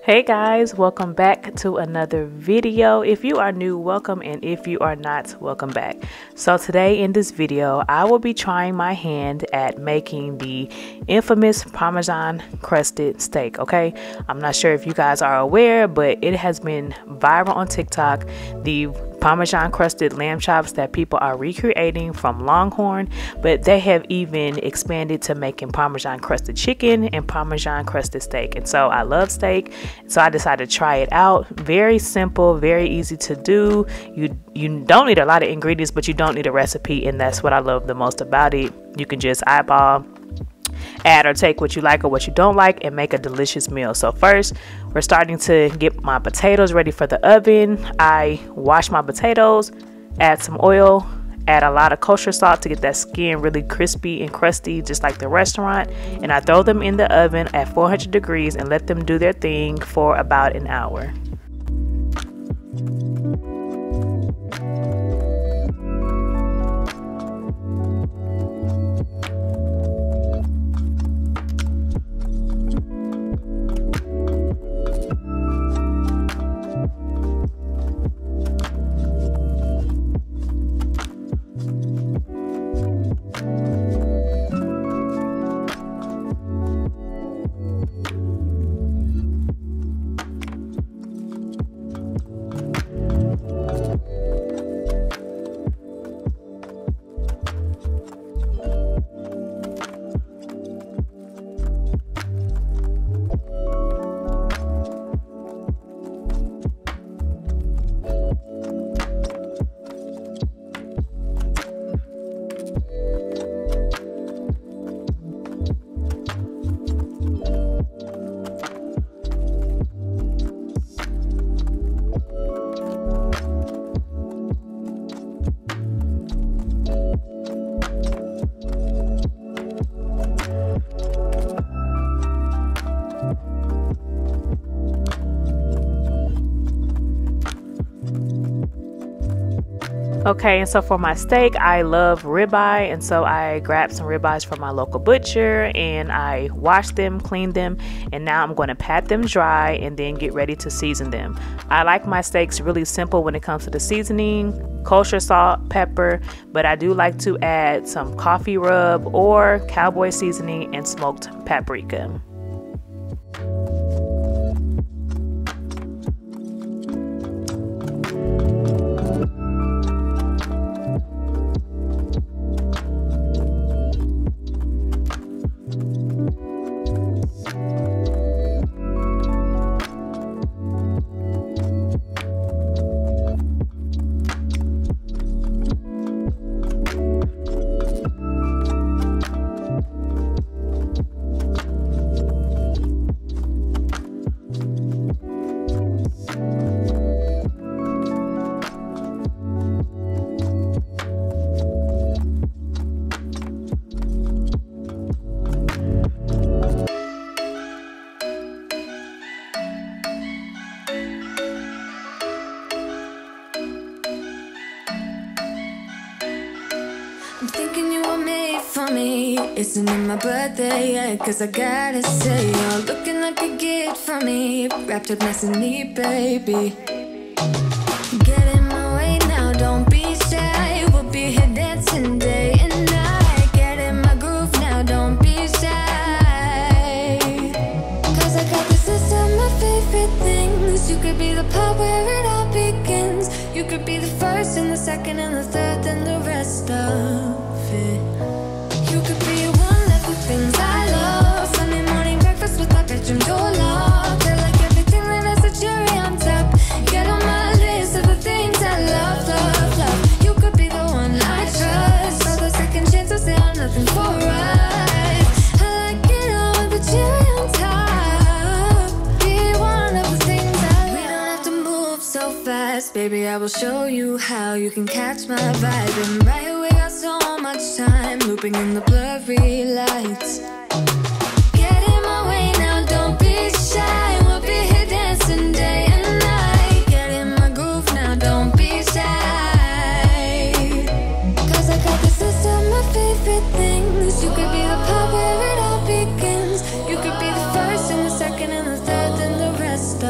Hey guys, welcome back to another video. If you are new, welcome, and if you are not, welcome back. So today in this video, I will be trying my hand at making the infamous Parmesan crusted steak, okay? I'm not sure if you guys are aware, but it has been viral on TikTok. The Parmesan crusted lamb chops that people are recreating from Longhorn, but they have even expanded to making Parmesan crusted chicken and Parmesan crusted steak. And so I love steak, so I decided to try it out. Very simple, very easy to do. You don't need a lot of ingredients, but you don't need a recipe, and that's what I love the most about it. You can just eyeball, add or take what you like or what you don't like, and make a delicious meal. So first, we're starting to get my potatoes ready for the oven. I wash my potatoes, add some oil, add a lot of kosher salt to get that skin really crispy and crusty, just like the restaurant, and I throw them in the oven at 400 degrees and let them do their thing for about an hour. Okay, and so for my steak, I love ribeye, and so I grabbed some ribeyes from my local butcher and I washed them, cleaned them, and now I'm going to pat them dry and then get ready to season them. I like my steaks really simple when it comes to the seasoning, kosher salt, pepper, but I do like to add some coffee rub or cowboy seasoning and smoked paprika. I'm thinking you were made for me. Isn't it my birthday yet? Cause I gotta say, you're looking like a gift for me. Wrapped up nice and neat, baby. Get in my way now, don't be shy. We'll be here dancing day and night. Get in my groove now, don't be shy. Cause I got this list of my favorite things. You could be the part where it all begins. You could be the first and the second and the third and the rest of it. You could be one of the things I love. Sunday morning breakfast with my bedroom door locked. I like everything that has a cherry on top. Get on my list of the things I love, love, love. You could be the one I trust. All the second chances, they are nothing for us. I like it all with the cherry on top. Be one of the things I love. We don't have to move so fast, baby, I will show you how you can catch my vibe. And right away, got so much time looping in the blurry lights. Get in my way now, don't be shy. We'll be here dancing day and night. Get in my groove now, don't be shy. Cause I got this list of my favorite things. You could be the part where it all begins. You could be the first and the second and the third and the rest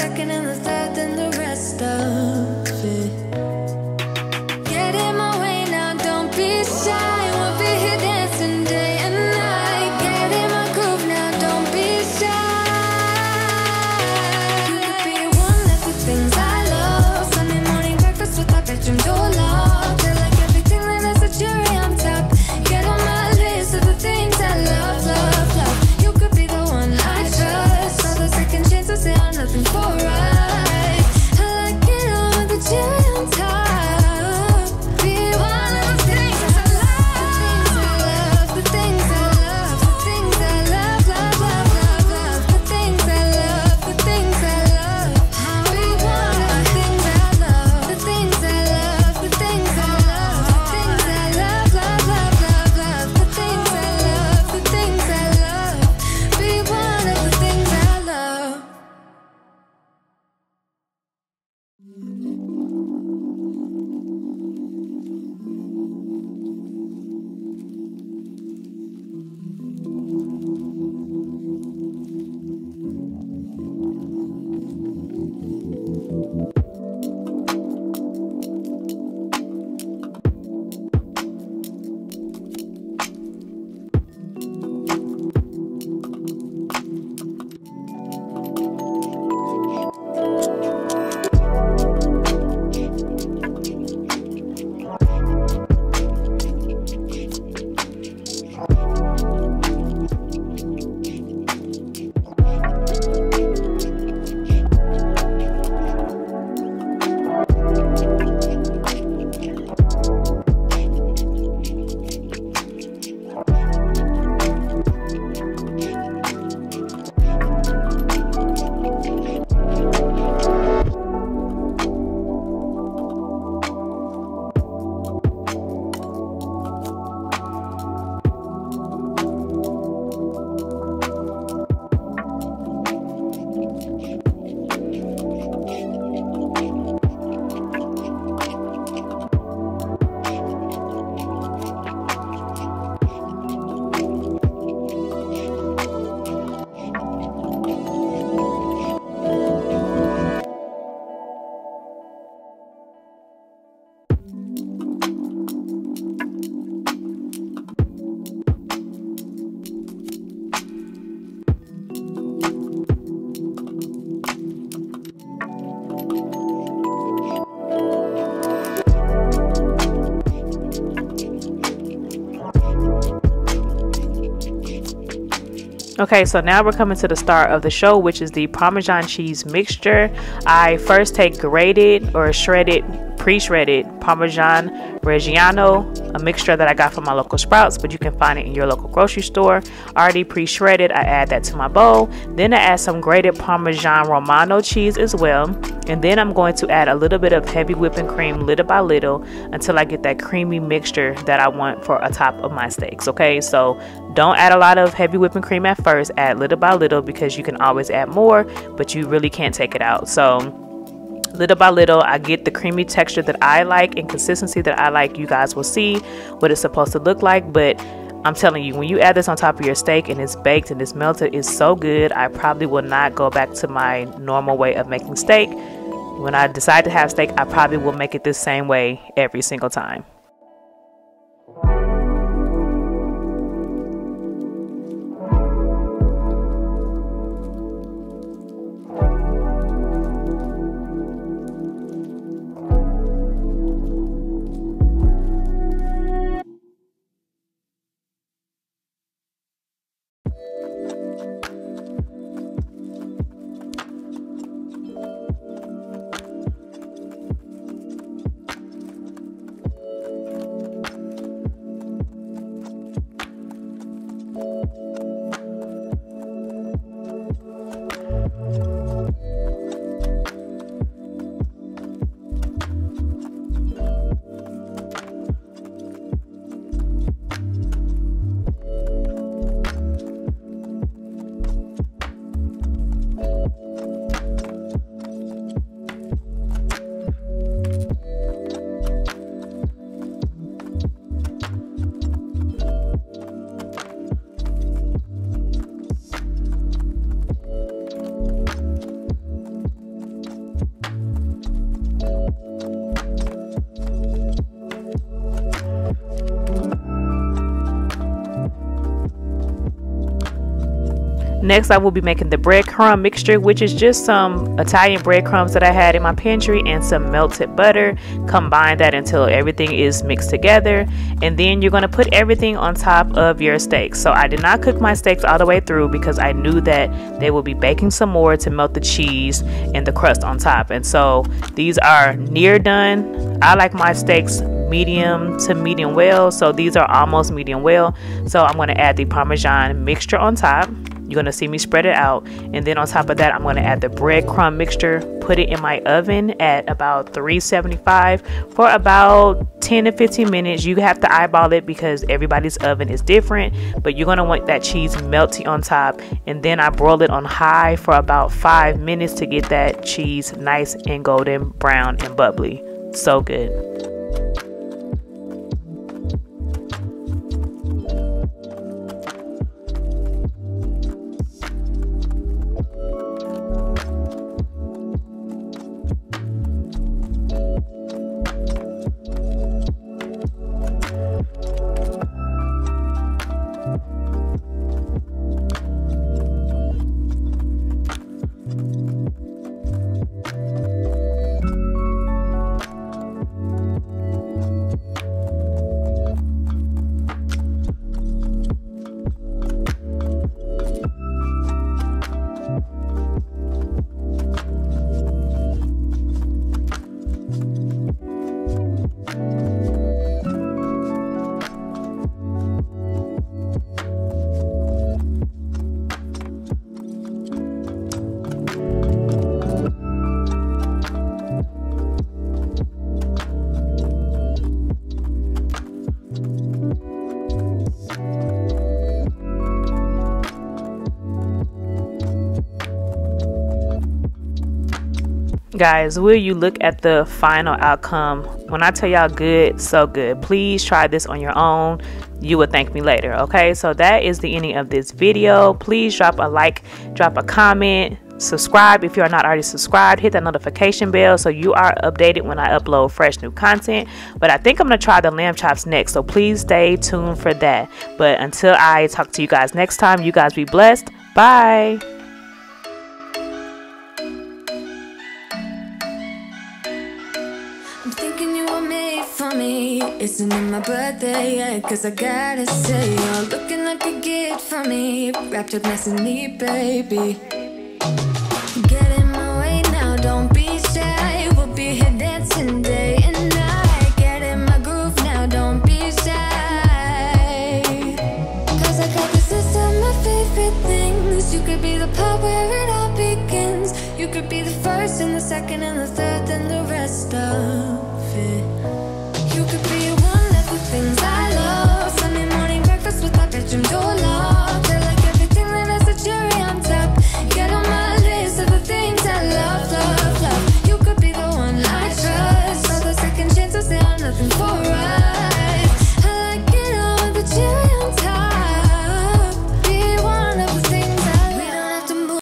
second and the third, then the rest of it. Get in my way now, don't be shy. We'll be here dancing day and night. Get in my groove now, don't be shy. You could be one of the things I love. Sunday morning breakfast with our bedroom door locked. I like everything that has a cherry on top. Get on my list of the things I love, love, love. You could be the one I trust. All the second chances, they are nothing for right. I like it all with the cherry on top. Be one of the things I love. The things I love, the things I love, the things I love, love, love, love, love. The things I love, the things I love. Be one of the things I love. The things I love, the things I love, the things I love, love, love, love, love. The things I love, the things I love. Be one of the things I love. Okay, so now we're coming to the start of the show, which is the Parmesan cheese mixture. I first take grated or shredded, pre-shredded Parmesan Reggiano, a mixture that I got from my local Sprouts, but you can find it in your local grocery store. Already pre-shredded, I add that to my bowl. Then I add some grated Parmesan Romano cheese as well. And then I'm going to add a little bit of heavy whipping cream little by little until I get that creamy mixture that I want for a top of my steaks. Okay, so don't add a lot of heavy whipping cream at first, add little by little because you can always add more, but you really can't take it out. So little by little, I get the creamy texture that I like and consistency that I like. You guys will see what it's supposed to look like, but I'm telling you, when you add this on top of your steak and it's baked and it's melted, it's so good. I probably will not go back to my normal way of making steak. When I decide to have steak, I probably will make it the same way every single time. Next, I will be making the breadcrumb mixture, which is just some Italian breadcrumbs that I had in my pantry and some melted butter. Combine that until everything is mixed together, and then you're going to put everything on top of your steaks. So I did not cook my steaks all the way through because I knew that they will be baking some more to melt the cheese and the crust on top. And so these are near done. I like my steaks medium to medium well, so these are almost medium well. So I'm going to add the Parmesan mixture on top. You're going to see me spread it out, and then on top of that I'm going to add the breadcrumb mixture, put it in my oven at about 375 for about 10 to 15 minutes. You have to eyeball it because everybody's oven is different, but you're going to want that cheese melty on top. And then I broil it on high for about 5 minutes to get that cheese nice and golden brown and bubbly. So good. Guys, will you look at the final outcome? When I tell y'all good, so good. Please try this on your own. You will thank me later. Okay, so that is the ending of this video. Please drop a like, drop a comment, subscribe if you are not already subscribed. Hit that notification bell so you are updated when I upload fresh new content. But I think I'm gonna try the lamb chops next, so please stay tuned for that. But until I talk to you guys next time, you guys be blessed. Bye. I'm thinking you were made for me. Isn't it my birthday yet? Cause I gotta say, you're looking like a gift for me. Wrapped up nice and neat, baby. Get in my way now, don't be shy. We'll be here dancing day and night. Get in my groove now, don't be shy. Cause I got this list of my favorite things. You could be the part where it all begins. You could be the first and the second and the third and the rest of it. You could be one of the things I love. Sunday morning breakfast with my bedroom door locked. I like everything that has a cherry on top. Get on my list of the things I love, love, love. You could be the one I trust. All the second chances, they are nothing.